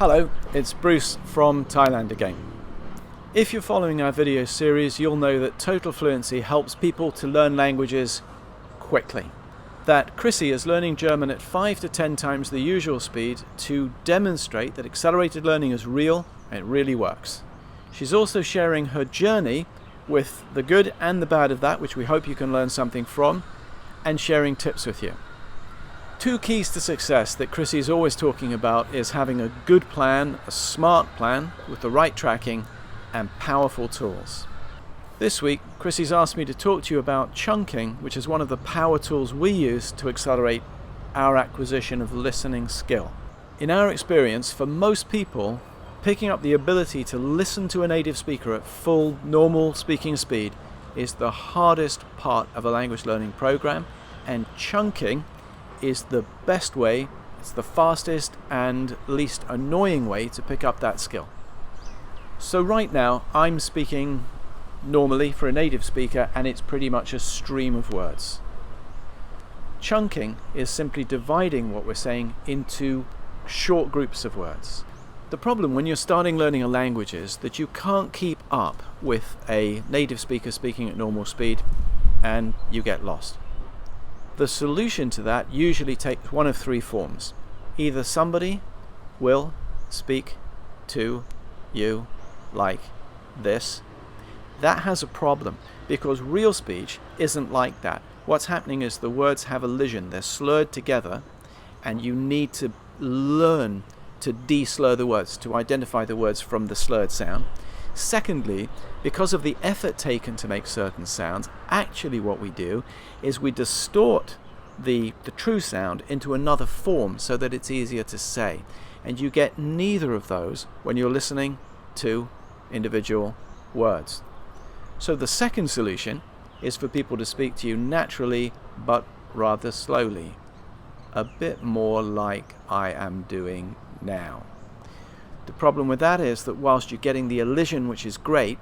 Hello, it's Bruce from Thailand again. If you're following our video series, you'll know that Total Fluency helps people to learn languages quickly. That Chrissi is learning German at 5 to 10 times the usual speed to demonstrate that accelerated learning is real and it really works. She's also sharing her journey with the good and the bad of that, which we hope you can learn something from, and sharing tips with you. Two keys to success that Chrissi is always talking about is having a good plan, a smart plan with the right tracking and powerful tools. This week, Chrissi's asked me to talk to you about chunking, which is one of the power tools we use to accelerate our acquisition of listening skill. In our experience, for most people, picking up the ability to listen to a native speaker at full, normal speaking speed is the hardest part of a language learning program, and chunking is the best way, it's the fastest and least annoying way to pick up that skill. So right now I'm speaking normally for a native speaker and it's pretty much a stream of words. Chunking is simply dividing what we're saying into short groups of words. The problem when you're starting learning a language is that you can't keep up with a native speaker speaking at normal speed and you get lost. The solution to that usually takes one of three forms. Either somebody will speak to you like this. That has a problem because real speech isn't like that. What's happening is the words have elision, they're slurred together, and you need to learn to de-slur the words, to identify the words from the slurred sound. Secondly, because of the effort taken to make certain sounds, actually what we do is we distort the true sound into another form so that it's easier to say. And you get neither of those when you're listening to individual words. So the second solution is for people to speak to you naturally but rather slowly. A bit more like I am doing now. The problem with that is that whilst you're getting the elision, which is great,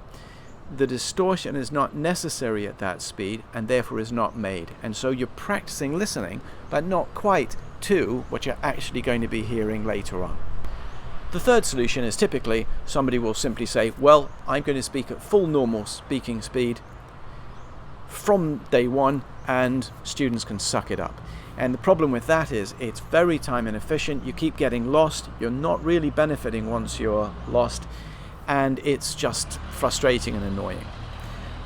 the distortion is not necessary at that speed and therefore is not made. And so you're practicing listening, but not quite to what you're actually going to be hearing later on. The third solution is typically somebody will simply say, well, I'm going to speak at full normal speaking speed from day one and students can suck it up. And the problem with that is it's very time inefficient, you keep getting lost, you're not really benefiting once you're lost, and it's just frustrating and annoying.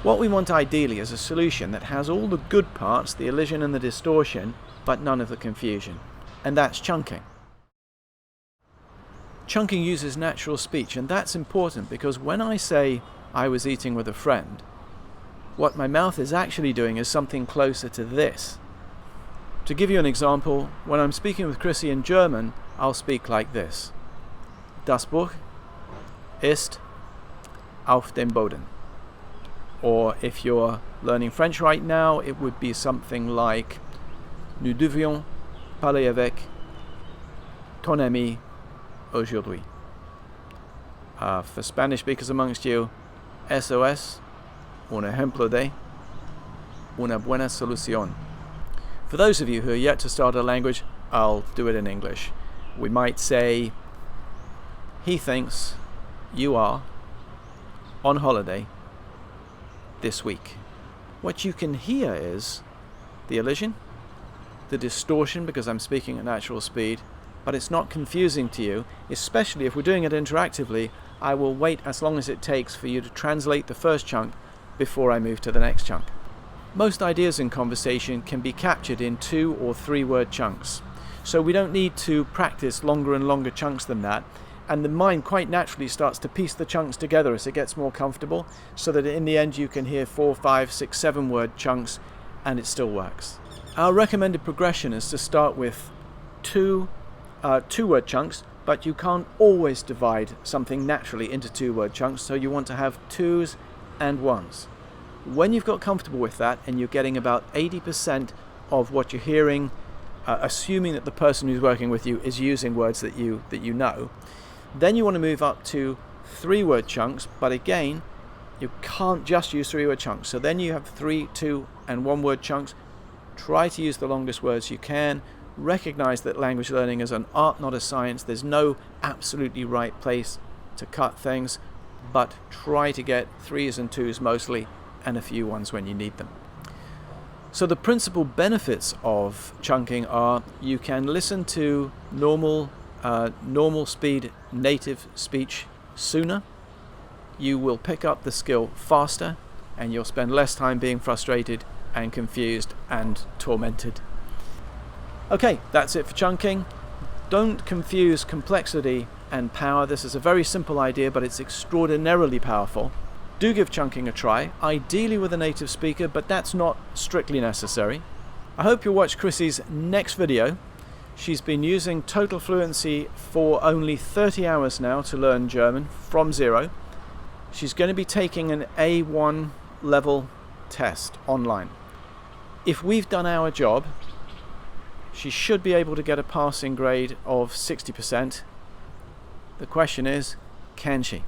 What we want ideally is a solution that has all the good parts, the elision and the distortion, but none of the confusion, and that's chunking. Chunking uses natural speech, and that's important because when I say I was eating with a friend, what my mouth is actually doing is something closer to this. To give you an example, when I'm speaking with Chrissi in German, I'll speak like this. Das Buch ist auf dem Boden. Or if you're learning French right now, it would be something like Nous devions parler avec ton ami aujourd'hui. For Spanish speakers amongst you, SOS, un ejemplo de una buena solución. For those of you who are yet to start a language, I'll do it in English. We might say, he thinks you are on holiday this week. What you can hear is the elision, the distortion because I'm speaking at natural speed, but it's not confusing to you, especially if we're doing it interactively. I will wait as long as it takes for you to translate the first chunk before I move to the next chunk. Most ideas in conversation can be captured in 2 or 3 word chunks. So we don't need to practice longer and longer chunks than that. And the mind quite naturally starts to piece the chunks together as it gets more comfortable so that in the end you can hear 4, 5, 6, 7 word chunks and it still works. Our recommended progression is to start with 2 word chunks, but you can't always divide something naturally into 2 word chunks, so you want to have 2s and 1s. When you've got comfortable with that and you're getting about 80% of what you're hearing, assuming that the person who's working with you is using words that you know, then you want to move up to 3 word chunks, but again, you can't just use 3 word chunks. So then you have 3, 2 and 1 word chunks. Try to use the longest words you can. recognize that language learning is an art, not a science. There's no absolutely right place to cut things, but try to get 3s and 2s mostly, and a few 1s when you need them. So the principal benefits of chunking are you can listen to normal speed native speech sooner, you will pick up the skill faster, and you'll spend less time being frustrated and confused and tormented. Okay, that's it for chunking. Don't confuse complexity and power. This is a very simple idea, but it's extraordinarily powerful. Do give chunking a try, ideally with a native speaker, but that's not strictly necessary. I hope you'll watch Chrissi's next video. She's been using Total Fluency for only 30 hours now to learn German from zero. She's going to be taking an A1 level test online. If we've done our job, she should be able to get a passing grade of 60%. The question is, can she?